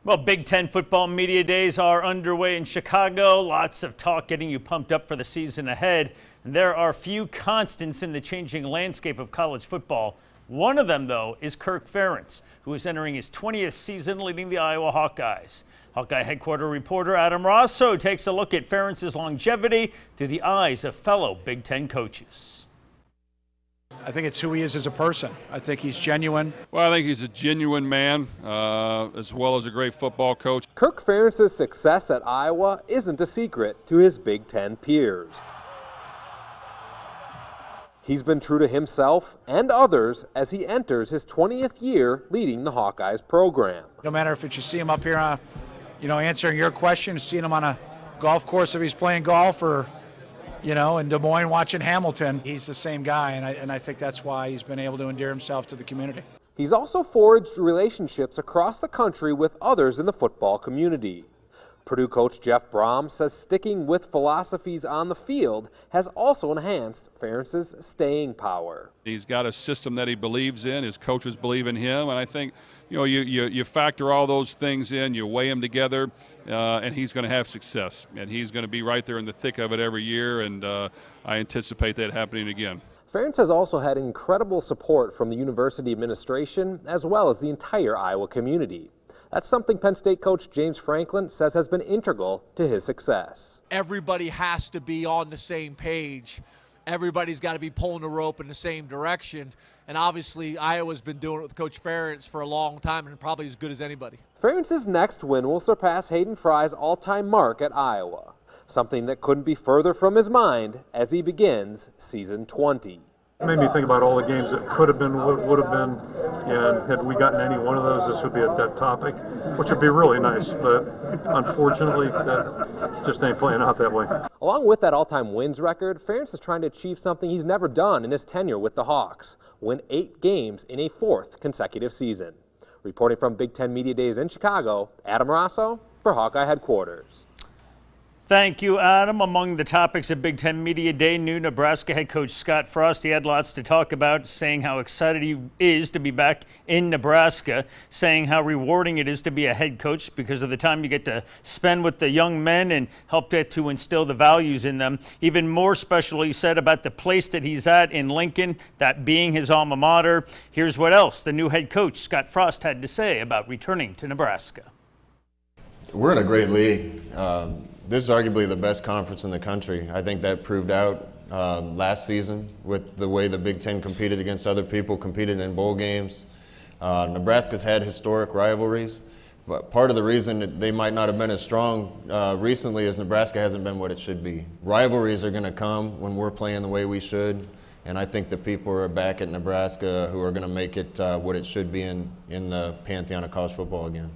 Well, Big Ten football media days are underway in Chicago. Lots of talk getting you pumped up for the season ahead. And there are few constants in the changing landscape of college football. One of them, though, is Kirk Ferentz, who is entering his 20th season leading the Iowa Hawkeyes. Hawkeye headquarters reporter Adam Rosso takes a look at Ferentz's longevity through the eyes of fellow Big Ten coaches. I think it's who he is as a person. I think he's genuine. Well, I think he's a genuine man, as well as a great football coach. Kirk Ferentz's success at Iowa isn't a secret to his Big Ten peers. He's been true to himself and others as he enters his 20th year leading the Hawkeyes program. No matter if it's you see him up here, answering your question, seeing him on a golf course if he's playing golf, or in Des Moines watching Hamilton, he's the same guy, and I think that's why he's been able to endear himself to the community. He's also forged relationships across the country with others in the football community. Purdue coach Jeff Brom says sticking with philosophies on the field has also enhanced Ferentz's staying power. He's got a system that he believes in. His coaches believe in him, and I think you factor all those things in, you weigh them together, and he's going to have success. And he's going to be right there in the thick of it every year, and I anticipate that happening again. Ferentz has also had incredible support from the university administration as well as the entire Iowa community. That's something Penn State coach James Franklin says has been integral to his success. Everybody has to be on the same page. Everybody's got to be pulling the rope in the same direction. And obviously, Iowa's been doing it with Coach Ferentz for a long time, and probably as good as anybody. Ferentz's next win will surpass Hayden Fry's all-time mark at Iowa, something that couldn't be further from his mind as he begins season 20. It made me think about all the games that could have been, would have been, and had we gotten any one of those, this would be a dead topic, which would be really nice, but unfortunately, that just ain't playing out that way. Along with that all-time wins record, Ferentz is trying to achieve something he's never done in his tenure with the Hawks, win 8 games in a 4th consecutive season. Reporting from Big Ten Media Days in Chicago, Adam Rosso for Hawkeye Headquarters. Thank you, Adam. Among the topics of Big Ten Media Day, new Nebraska head coach Scott Frost. He had lots to talk about, saying how excited he is to be back in Nebraska, saying how rewarding it is to be a head coach because of the time you get to spend with the young men and help to instill the values in them. Even more special, he said, about the place that he's at in Lincoln, that being his alma mater. Here's what else the new head coach Scott Frost had to say about returning to Nebraska. We're in a great league. This is arguably the best conference in the country. I think that proved out last season with the way the Big Ten competed against other people, competed in bowl games. Nebraska's had historic rivalries, but part of the reason that they might not have been as strong recently is Nebraska hasn't been what it should be. Rivalries are going to come when we're playing the way we should, and I think the people are back at Nebraska who are going to make it what it should be in the pantheon of college football again.